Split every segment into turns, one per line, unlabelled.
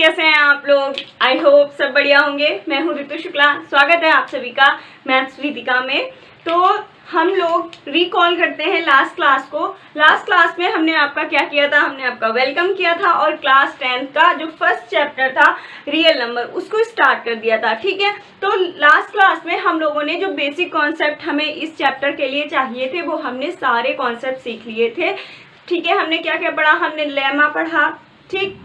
कैसे हैं आप लोग? आई होप सब बढ़िया होंगे। मैं हूँ ऋतु शुक्ला, स्वागत है आप सभी का मैथ्स वेदिका में। तो हम लोग रिकॉल करते हैं लास्ट क्लास को। लास्ट क्लास में हमने आपका क्या किया था? हमने आपका वेलकम किया था और क्लास 10th का जो फर्स्ट चैप्टर था रियल नंबर, उसको स्टार्ट कर दिया था। ठीक है, तो लास्ट क्लास में हम लोगों ने जो बेसिक कॉन्सेप्ट हमें इस चैप्टर के लिए चाहिए थे वो हमने सारे कॉन्सेप्ट सीख लिए थे। ठीक है, हमने क्या क्या पढ़ा? हमने लेमा पढ़ा, ठीक,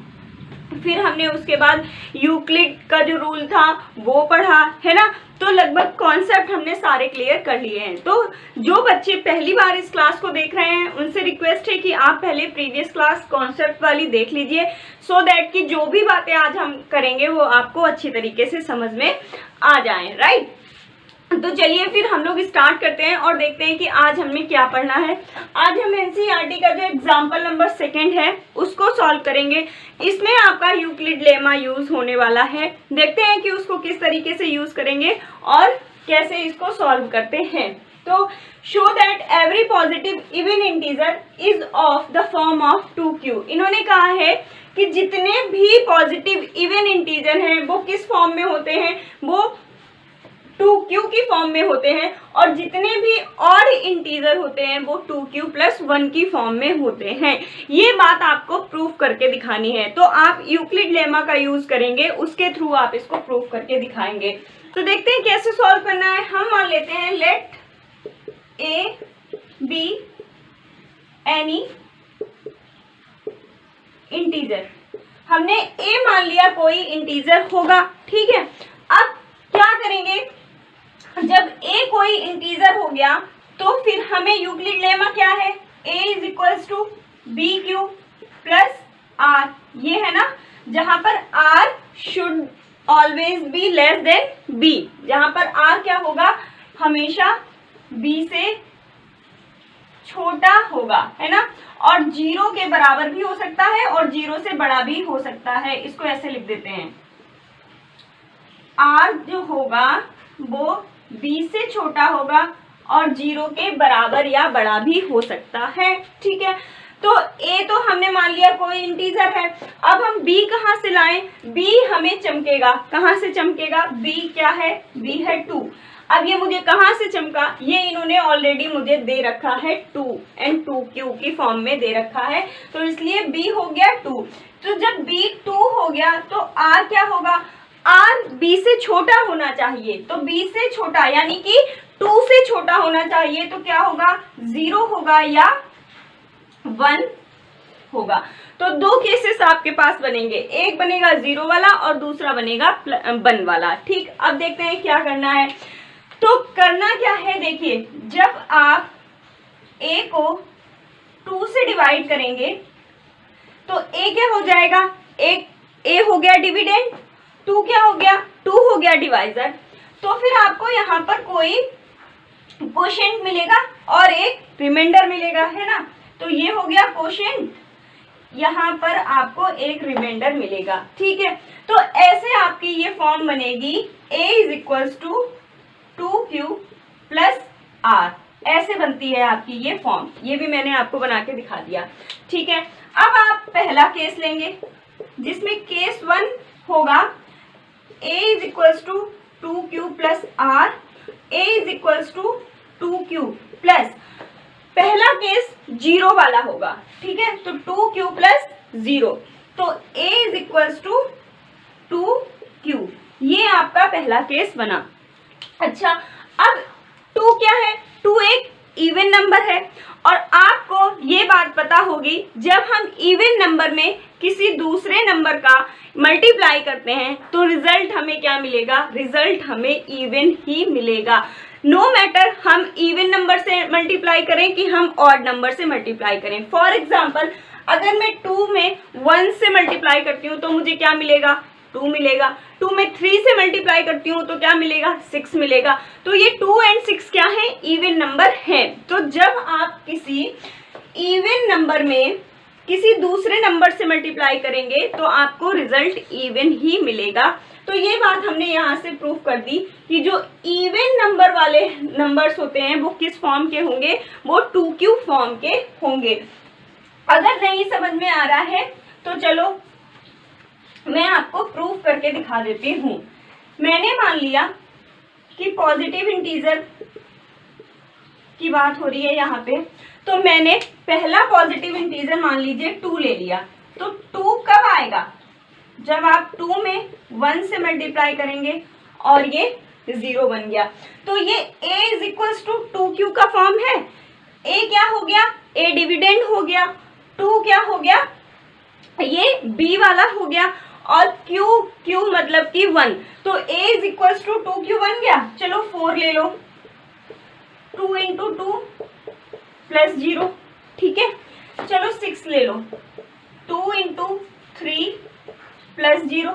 फिर हमने उसके बाद यूक्लिड का जो रूल था वो पढ़ा, है ना। तो लगभग कॉन्सेप्ट हमने सारे क्लियर कर लिए हैं। तो जो बच्चे पहली बार इस क्लास को देख रहे हैं उनसे रिक्वेस्ट है कि आप पहले प्रीवियस क्लास कॉन्सेप्ट वाली देख लीजिए, सो दैट कि जो भी बातें आज हम करेंगे वो आपको अच्छी तरीके से समझ में आ जाए, राइट। तो चलिए फिर हम लोग स्टार्ट करते हैं और देखते हैं कि आज हमें क्या पढ़ना है। आज हम एनसीईआरटी का जो एग्जाम्पल नंबर 2 है उसको सॉल्व करेंगे। इसमें आपका यूक्लिड लेमा यूज होने वाला है। देखते हैं कि उसको किस तरीके से यूज करेंगे और कैसे इसको सॉल्व करते हैं। तो show that every positive even integer is of the form of 2q। इन्होंने कहा है कि जितने भी पॉजिटिव इवन इंटीजर हैं वो किस फॉर्म में होते हैं? वो 2q की फॉर्म में होते हैं, और जितने भी ऑड इंटीजर होते हैं वो 2q + 1 की फॉर्म में होते हैं। ये बात आपको प्रूफ करके दिखानी है, तो आप यूक्लिड लेमा का यूज करेंगे, उसके थ्रू आप इसको प्रूफ करके दिखाएंगे। तो देखते हैं कैसे सॉल्व करना है। हम मान लेते हैं let a b any integer. हमने ए मान लिया कोई इंटीजर होगा, ठीक है। अब क्या करेंगे? जब a कोई इंटीजर हो गया तो फिर हमें यूक्लिड लेमा क्या है? a = bq + r। ये है ना, जहां पर r should always be less than b, जहां पर r क्या होगा? हमेशा b से छोटा होगा, है ना। और 0 के बराबर भी हो सकता है और 0 से बड़ा भी हो सकता है। इसको ऐसे लिख देते हैं, r जो होगा वो b से छोटा होगा और 0 के बराबर या बड़ा भी हो सकता है, ठीक है। तो a तो हमने मान लिया कोई इंटीजर है। अब हम b कहाँ से लाएं? b हमें चमकेगा, कहाँ से चमकेगा? b क्या है? b है 2। अब ये मुझे कहाँ से चमका? ये इन्होंने ऑलरेडी मुझे दे रखा है 2 एंड 2q की फॉर्म में दे रखा है, तो इसलिए b हो गया 2। तो जब b 2 हो गया तो r क्या होगा? r b से छोटा होना चाहिए, तो b से छोटा यानी कि 2 से छोटा होना चाहिए, तो क्या होगा? 0 होगा या 1 होगा। तो 2 केसेस आपके पास बनेंगे, एक बनेगा 0 वाला और दूसरा बनेगा 1 वाला, ठीक। अब देखते हैं क्या करना है। तो करना क्या है, देखिए, जब आप a को 2 से डिवाइड करेंगे तो a क्या हो जाएगा? एक a हो गया डिविडेंड, 2 क्या हो गया? 2 हो गया डिवाइजर। तो फिर आपको यहाँ पर कोई कोशेंट मिलेगा और एक रिमाइंडर मिलेगा, है ना। तो ये हो गया कोशेंट, यहाँ पर आपको एक रिमाइंडर मिलेगा, ठीक है। तो ऐसे आपकी ये फॉर्म बनेगी a = 2q + r। ऐसे बनती है आपकी ये फॉर्म। ये भी मैंने आपको बना के दिखा दिया, ठीक है। अब आप पहला केस लेंगे जिसमें केस 1 होगा a = 2q + r, a = 2q plus, पहला केस 0 वाला होगा, ठीक है। तो 2q + 0, तो a = 2q, ये आपका पहला केस बना। अच्छा, अब 2 क्या है? 2 एक इवन नंबर है, और आपको ये बात पता होगी जब हम इवन नंबर में किसी दूसरे नंबर का मल्टीप्लाई करते हैं तो रिजल्ट हमें क्या मिलेगा? रिजल्ट हमें इवन ही मिलेगा। नो मैटर हम इवन नंबर से मल्टीप्लाई करें कि हम ऑड नंबर से मल्टीप्लाई करें। फॉर एग्जाम्पल, अगर मैं 2 में 1 से मल्टीप्लाई करती हूँ तो मुझे क्या मिलेगा? 2 मिलेगा। 2 में 3 से मल्टीप्लाई करती हूँ तो क्या मिलेगा? 6 मिलेगा। तो ये 2 और 6 क्या है? इवन नंबर है। तो जब आप किसी इवन नंबर में किसी दूसरे नंबर से मल्टीप्लाई करेंगे तो आपको रिजल्ट इवन ही मिलेगा। तो ये बात हमने यहाँ से प्रूफ कर दी कि जो इवन नंबर वाले नंबर्स होते हैं वो किस फॉर्म के होंगे? वो 2q फॉर्म के होंगे। अगर नहीं समझ में आ रहा है तो चलो मैं आपको प्रूफ करके दिखा देती हूँ। मैंने मान लिया कि पॉजिटिव इंटीजर की बात हो रही है यहाँ पे, तो मैंने पहला पॉजिटिव इंटीजर मान लीजिए 2 ले लिया। तो 2 कब आएगा? जब आप 2 में 1 से मल्टीप्लाई करेंगे और ये 0 बन गया। तो ये a is equals to 2q का फॉर्म है। a क्या हो गया? a डिविडेंड हो गया। 2 क्या हो गया? ये b वाला हो गया। और q मतलब कि 1, तो a is equals to 2q बन गया। चलो 4 ले लो, 2 इंटू 2 प्लस 0, ठीक है। चलो 6 ले लो, 2 इंटू 3 प्लस 0।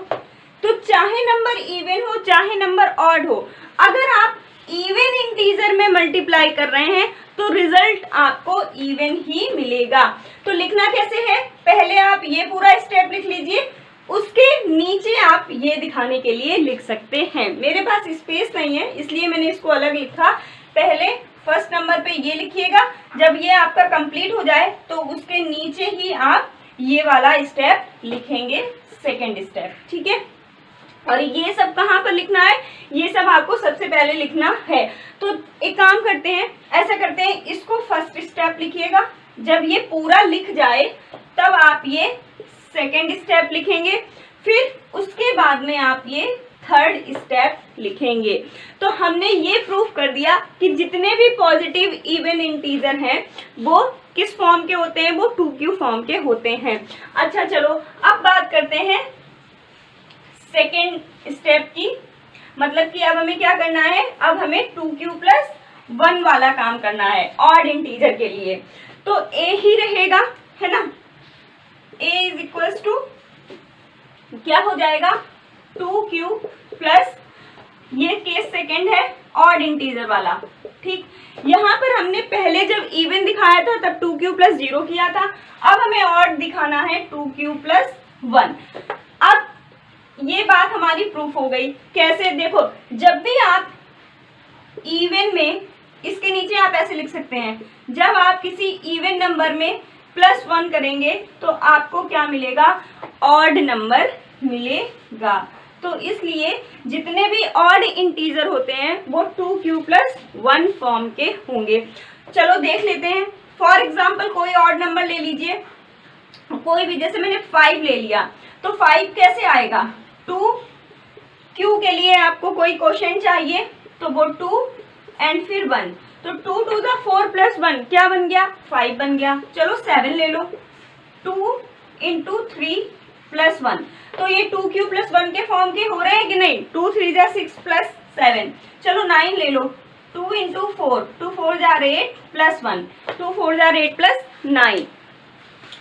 तो चाहे नंबर इवन हो चाहे नंबर ऑड हो, अगर आप इवन इंटीजर में मल्टीप्लाई कर रहे हैं तो रिजल्ट आपको इवन ही मिलेगा। तो लिखना कैसे है? पहले आप ये पूरा स्टेप लिख लीजिए, उसके नीचे आप ये दिखाने के लिए लिख सकते हैं। मेरे पास स्पेस नहीं है इसलिए मैंने इसको अलग लिखा। पहले फर्स्ट नंबर पे ये लिखिएगा, जब ये आपका कंप्लीट हो जाए तो उसके नीचे ही आप ये वाला स्टेप लिखेंगे, सेकेंड स्टेप, ठीक है। और ये सब कहाँ पर लिखना है? ये सब आपको सबसे पहले लिखना है। तो एक काम करते हैं, ऐसा करते हैं, इसको फर्स्ट स्टेप लिखिएगा। जब ये पूरा लिख जाए तब आप ये सेकेंड स्टेप लिखेंगे, फिर उसके बाद में आप ये थर्ड स्टेप लिखेंगे। तो हमने ये प्रूफ कर दिया कि जितने भी पॉजिटिव इवन इंटीजर हैं वो किस फॉर्म के होते हैं? वो 2q फॉर्म के होते हैं। अच्छा चलो अब बात करते हैं सेकेंड स्टेप की। मतलब कि अब हमें क्या करना है? अब हमें 2q प्लस 1 वाला काम करना है ऑड इंटीजर के लिए। तो a ही रहेगा, है ना। a इज इक्वल्स टू क्या हो जाएगा? 2q प्लस ये केस सेकेंड है ऑड इंटीजर वाला, ठीक। यहाँ पर हमने पहले जब इवन दिखाया था तब 2q प्लस 0 किया था। अब हमें ऑड दिखाना है 2q प्लस 1। अब ये बात हमारी प्रूफ हो गई। कैसे? देखो, जब भी आप इवन में, इसके नीचे आप ऐसे लिख सकते हैं, जब आप किसी इवन नंबर में +1 करेंगे तो आपको क्या मिलेगा? ऑड नंबर मिलेगा। तो इसलिए जितने भी ऑड इंटीजर होते हैं वो 2q प्लस 1 फॉर्म के होंगे। चलो देख लेते हैं। फॉर एग्जाम्पल कोई ऑड नंबर ले लीजिए, कोई भी, जैसे मैंने 5 ले लिया, तो 5 कैसे आएगा? 2q के लिए आपको कोई क्वेश्चन चाहिए तो वो 2 एंड फिर 1, तो 2 टू द 4 प्लस 1 क्या बन गया? 5 बन गया। चलो 7 ले लो, 2 इंटू 3 प्लस 1, तो ये 2q प्लस 1 के फॉर्म के हो रहे हैं कि नहीं? 2 3 जा 6 प्लस 7। चलो 9 ले लो, 2 इंटू 4, 2 4 जा 8 प्लस 1, 2 4 जा 8 प्लस 9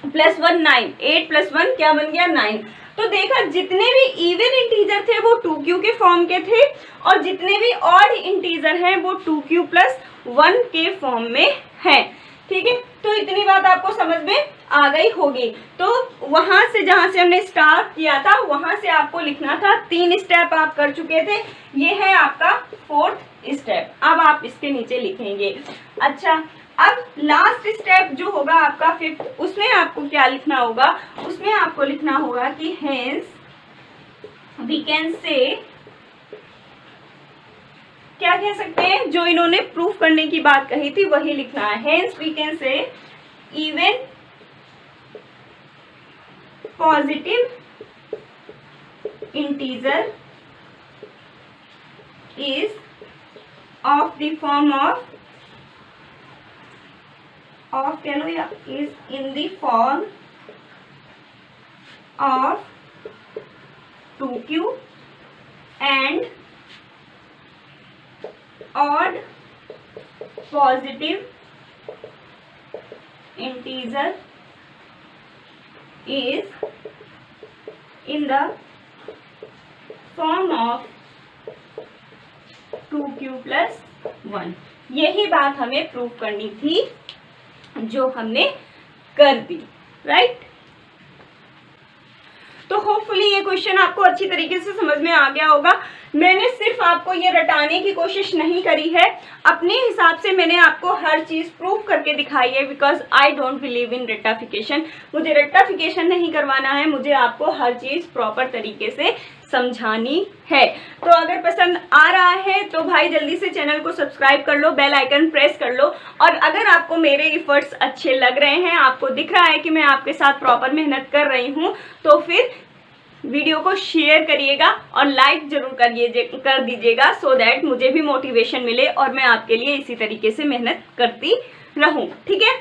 प्लस 1 9, 8 प्लस 1 क्या बन गया? 9। तो देखा, जितने भी इवन इंटीजर थे वो 2q के फॉर्म के थे और जितने भी ऑड इंटीजर हैं वो 2q प्लस 1 के फॉर्म में हैं, ठीक है। तो इतनी बात आपको समझ में आ गई होगी। तो वहां से, जहां से हमने स्टार्ट किया था, वहां से आपको लिखना था। 3 स्टेप आप कर चुके थे, ये है आपका 4th स्टेप। अब आप इसके नीचे लिखेंगे। अच्छा, अब लास्ट स्टेप जो होगा आपका 5th, उसमें आपको क्या लिखना होगा? उसमें आपको लिखना होगा कि हेंस वी कैन से, क्या कह सकते हैं? जो इन्होंने प्रूफ करने की बात कही थी वही लिखना है। Hence we can say even positive integer is of the form of कह लो, या is in the form of 2q and odd positive integer is in the form of 2q plus 1। यही बात हमें प्रूव करनी थी जो हमने कर दी, राइट। तो होपफुली ये क्वेश्चन आपको अच्छी तरीके से समझ में आ गया होगा। मैंने सिर्फ आपको ये रटाने की कोशिश नहीं करी है, अपने हिसाब से मैंने आपको हर चीज प्रूव करके दिखाई है, because I don't believe in rectification. मुझे रेक्टिफिकेशन नहीं करवाना है, मुझे आपको हर चीज प्रॉपर तरीके से समझानी है। तो अगर पसंद आ रहा है तो भाई जल्दी से चैनल को सब्सक्राइब कर लो, बेल आइकन प्रेस कर लो। और अगर आपको मेरे एफर्ट्स अच्छे लग रहे हैं, आपको दिख रहा है कि मैं आपके साथ प्रॉपर मेहनत कर रही हूँ, तो फिर वीडियो को शेयर करिएगा और लाइक जरूर कर दीजिएगा, सो दैट मुझे भी मोटिवेशन मिले और मैं आपके लिए इसी तरीके से मेहनत करती रहूं। ठीक है,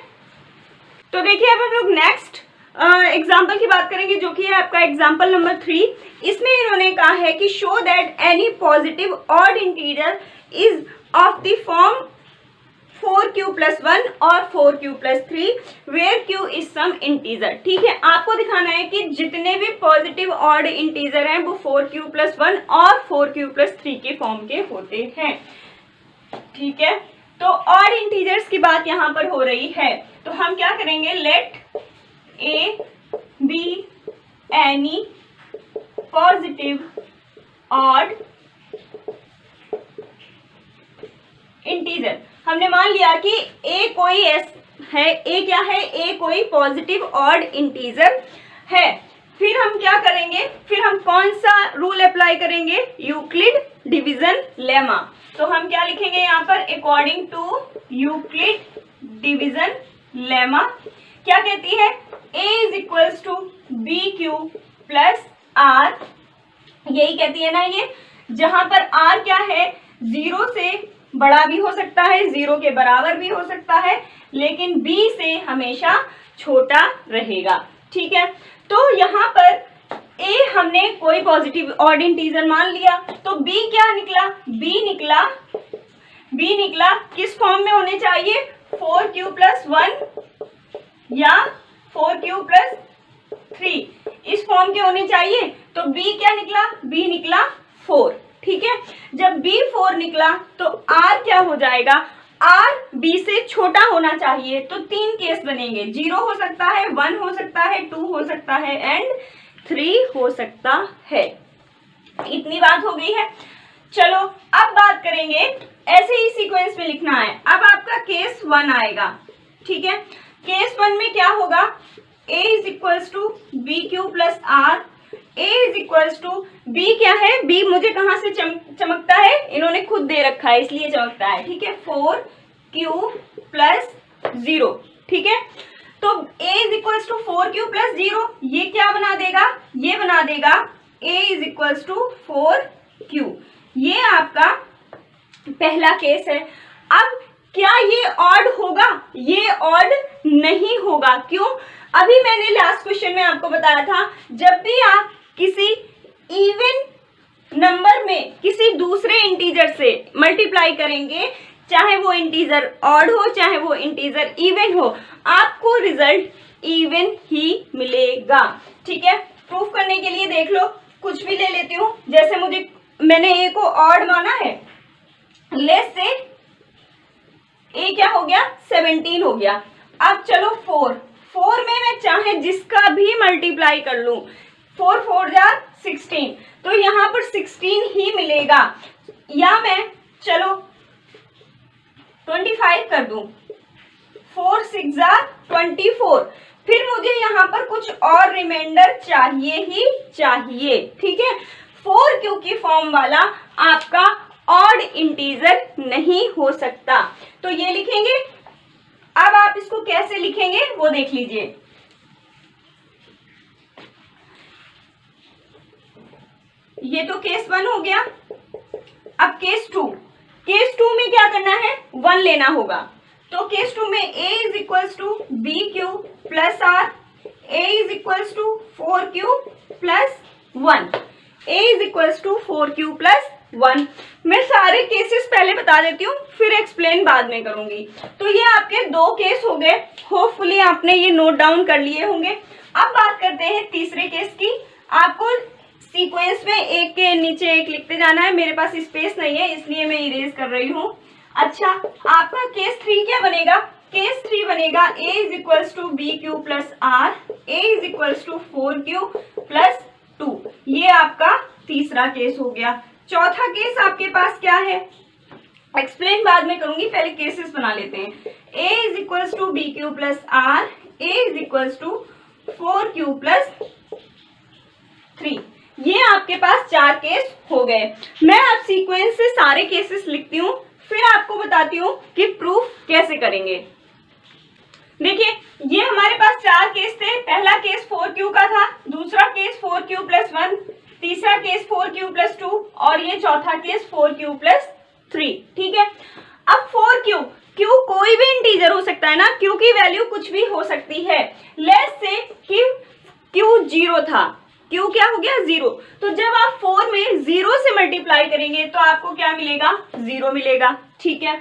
तो देखिए अब हम लोग नेक्स्ट एग्जाम्पल की बात करेंगे, जो कि है आपका एग्जाम्पल नंबर 3। इसमें इन्होंने कहा है कि show that any positive odd integer is of the form 4q+1 और 4q+3 where q is some integer. ठीक है, आपको दिखाना है कि जितने भी पॉजिटिव ऑड इंटीजर हैं वो 4q+1 और 4q+3 के फॉर्म के होते हैं। ठीक है, तो ऑड इंटीजर्स की बात यहाँ पर हो रही है, तो हम क्या करेंगे, let a b any positive odd integer. हमने मान लिया कि ए कोई है, ए क्या है, ए कोई पॉजिटिव ऑड इंटीजर है। फिर हम क्या करेंगे, फिर हम कौन सा रूल अप्लाई करेंगे, यूक्लिड डिवीजन लेमा। तो हम क्या लिखेंगे यहाँ पर, according to Euclid division lemma क्या कहती है, a is equals to b q plus r, यही कहती है ना ये, जहां पर r क्या है, 0 से बड़ा भी हो सकता है, 0 के बराबर भी हो सकता है, लेकिन b से हमेशा छोटा रहेगा। ठीक है, तो यहाँ पर a हमने कोई पॉजिटिव ऑड इंटीजर मान लिया, तो b क्या निकला, b निकला किस फॉर्म में होने चाहिए, 4q+1 या 4q+3 इस फॉर्म के होने चाहिए। तो b क्या निकला, b निकला 4। ठीक है, जब b 4 निकला तो r क्या हो जाएगा, r b से छोटा होना चाहिए। तो 3 केस बनेंगे, 0 हो सकता है, 1 हो सकता है, 2 हो सकता है एंड 3 हो सकता है। इतनी बात हो गई है। चलो अब बात करेंगे, ऐसे ही सीक्वेंस में लिखना है। अब आपका केस 1 आएगा। ठीक है, केस 1 में क्या होगा, a is equals to b q plus r, a is equals to b क्या है, b मुझे कहां से चमकता है, इन्होंने खुद दे रखा है इसलिए चमकता है। ठीक है, 4q+0। ठीक है, तो a is equals to 4q+0, ये क्या बना देगा, ये बना देगा a is equals to 4q। ये आपका पहला केस है। अब क्या ये ऑड होगा, ये ऑड नहीं होगा। क्यों, अभी मैंने लास्ट क्वेश्चन में आपको बताया था, जब भी आप किसी इवन नंबर में किसी दूसरे इंटीजर से मल्टीप्लाई करेंगे, चाहे वो इंटीजर ऑड हो चाहे वो इंटीजर इवन हो, आपको रिजल्ट इवन ही मिलेगा। ठीक है, प्रूफ करने के लिए देख लो, कुछ भी ले लेती हूँ, जैसे मैंने ए को ऑड माना है, लेस से ए क्या हो गया, 17 हो गया। अब चलो 4 में मैं चाहे जिसका भी मल्टीप्लाई कर लूं, 4 4 जा 16, तो यहाँ पर 16 ही मिलेगा। या मैं चलो 25 कर दूं, 4 6 जा 24, फिर मुझे यहाँ पर कुछ और रिमाइंडर चाहिए ही चाहिए। ठीक है, 4q की फॉर्म वाला आपका ऑड इंटीजर नहीं हो सकता, तो ये लिखेंगे। अब आप इसको कैसे लिखेंगे वो देख लीजिए। ये तो केस 1 हो गया। अब केस 2 में क्या करना है, 1 लेना होगा। तो केस 2 में a is equals to b q plus r, a is equals to 4q+1, a is equals to 4q+1। मैं सारे केसेस पहले बता देती हूँ, फिर एक्सप्लेन बाद में करूंगी। तो ये आपके 2 केस हो गए, होपफुली आपने ये नोट डाउन कर लिए होंगे। अब बात करते हैं तीसरे केस की। आपको सीक्वेंस में एक के नीचे एक लिखते जाना है, मेरे पास स्पेस नहीं है इसलिए मैं इरेज कर रही हूँ। अच्छा, आपका केस 3 क्या बनेगा, केस 3 बनेगा a is equals to b q plus r, a is equals to 4q+2। ये आपका तीसरा केस हो गया। चौथा केस आपके पास क्या है, एक्सप्लेन बाद में करूंगी, पहले केसेस बना लेते हैं। a is equals to b q plus r, a is equals to 4q plus 3। ये आपके पास 4 केस हो गए। मैं अब सीक्वेंस से सारे केसेस लिखती हूँ, फिर आपको बताती हूँ कि प्रूफ कैसे करेंगे। देखिए ये हमारे पास 4 केस थे। पहला केस 4q का था, दूसरा केस 4q प्लस 1, तीसरा केस 4q प्लस 2 और ये चौथा केस 4q प्लस 3। ठीक है, अब 4q, q कोई भी इंटीजर हो सकता है ना, q की वैल्यू कुछ भी हो सकती है। लेट्स से कि q 0 था, q क्या हो गया 0, तो जब आप 4 में 0 से मल्टीप्लाई करेंगे तो आपको क्या मिलेगा, 0 मिलेगा। ठीक है,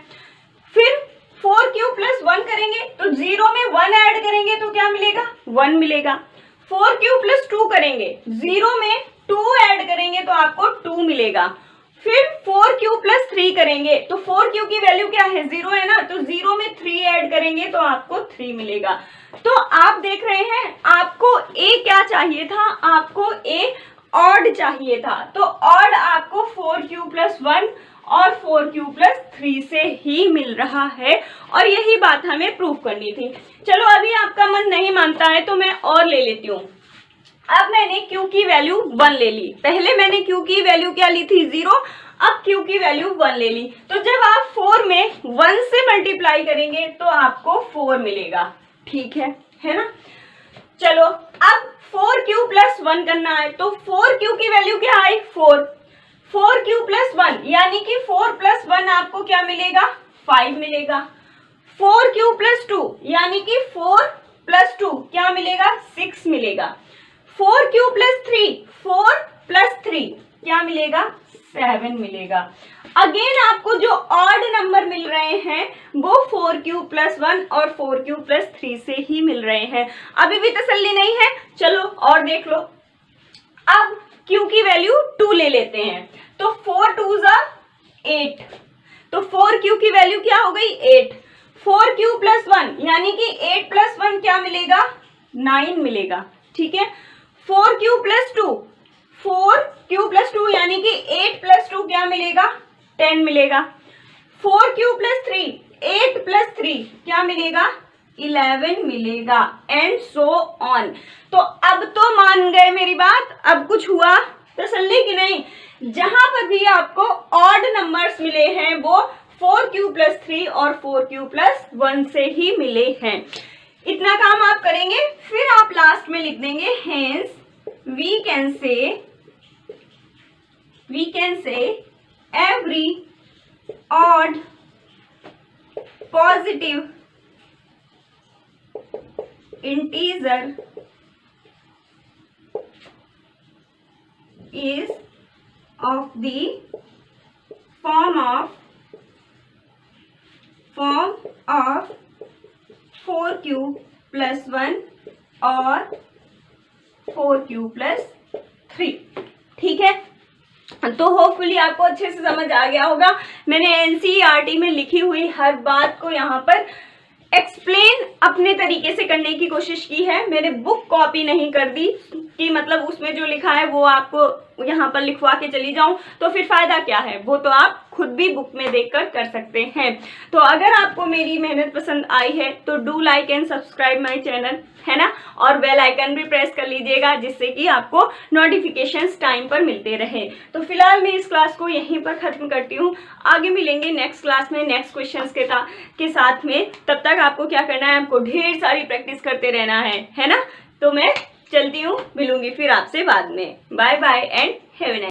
फिर 4q प्लस 1 करेंगे तो 0 में 1 ऐड करेंगे तो क्या मिलेगा, 1 मिलेगा। 4q प्लस 2 करेंगे, 0 में 2 ऐड करेंगे तो आपको 2 मिलेगा। फिर 4q प्लस 3 करेंगे तो 4q की वैल्यू क्या है, 0 है ना, तो 0 में 3 ऐड करेंगे तो आपको 3 मिलेगा। तो आप देख रहे हैं आपको a क्या चाहिए था, आपको a ऑड चाहिए था, तो ऑड आपको 4q प्लस 1 और 4q प्लस 3 से ही मिल रहा है, और यही बात हमें प्रूफ करनी थी। चलो अभी आपका मन नहीं मानता है तो मैं और ले लेती हूँ। अब मैंने q की वैल्यू 1 ले ली, पहले मैंने q की वैल्यू क्या ली थी, 0, अब q की वैल्यू 1 ले ली। तो जब आप 4 में 1 से मल्टीप्लाई करेंगे तो आपको 4 मिलेगा। ठीक है ना। चलो अब 4q प्लस 1 करना है, तो 4q की वैल्यू क्या आई, 4, 4q प्लस 1 यानी कि 4 प्लस 1 आपको क्या मिलेगा, 5 मिलेगा। 4q प्लस 2 यानी कि 4 प्लस 2 क्या मिलेगा, 6 मिलेगा। 4q प्लस 3, 4 प्लस 3 क्या मिलेगा, 7 मिलेगा। अगेन आपको जो ऑड नंबर मिल रहे हैं वो 4q प्लस 1 और 4q प्लस 3 से ही मिल रहे हैं। अभी भी तसल्ली नहीं है, चलो और देख लो। अब q की वैल्यू 2 ले लेते हैं, तो 4 2 जा 8, तो 4q की वैल्यू क्या हो गई, 8। 4q प्लस 1 यानी कि 8 प्लस 1 क्या मिलेगा, 9 मिलेगा। ठीक है, 4q प्लस 2, 4q प्लस 2 यानी कि 8 प्लस 2 क्या मिलेगा, 10 मिलेगा। 4q प्लस 3, 8 प्लस 3 क्या मिलेगा, 11 मिलेगा, एंड सो ऑन। तो अब तो मान गए मेरी बात, अब कुछ हुआ तसल्ली कि नहीं। जहां पर भी आपको ऑड नंबर्स मिले हैं वो 4q प्लस 3 और 4q प्लस 1 से ही मिले हैं। इतना काम आप करेंगे, फिर आप लास्ट में लिख देंगे hence we can say every odd positive integer is of the form of 4q plus 1 और 4q plus 3। ठीक है, तो होपफुली आपको अच्छे से समझ आ गया होगा। मैंने एनसीईआरटी में लिखी हुई हर बात को यहाँ पर एक्सप्लेन अपने तरीके से करने की कोशिश की है। मैंने बुक कॉपी नहीं कर दी कि मतलब उसमें जो लिखा है वो आपको यहाँ पर लिखवा के चली जाऊं, तो फिर फायदा क्या है, वो तो आप खुद भी बुक में देखकर कर सकते हैं। तो अगर आपको मेरी मेहनत पसंद आई है तो do like and subscribe my channel, है ना, और बेल आइकन भी प्रेस कर लीजिएगा जिससे कि आपको नोटिफिकेशंस टाइम पर मिलते रहे। तो फिलहाल मैं इस क्लास को यहीं पर खत्म करती हूँ, आगे मिलेंगे नेक्स्ट क्लास में नेक्स्ट क्वेश्चंस के साथ में। तब तक आपको क्या करना है, आपको ढेर सारी प्रैक्टिस करते रहना है ना। तो मैं चलती हूँ, मिलूंगी फिर आपसे बाद में। Bye bye and have a nice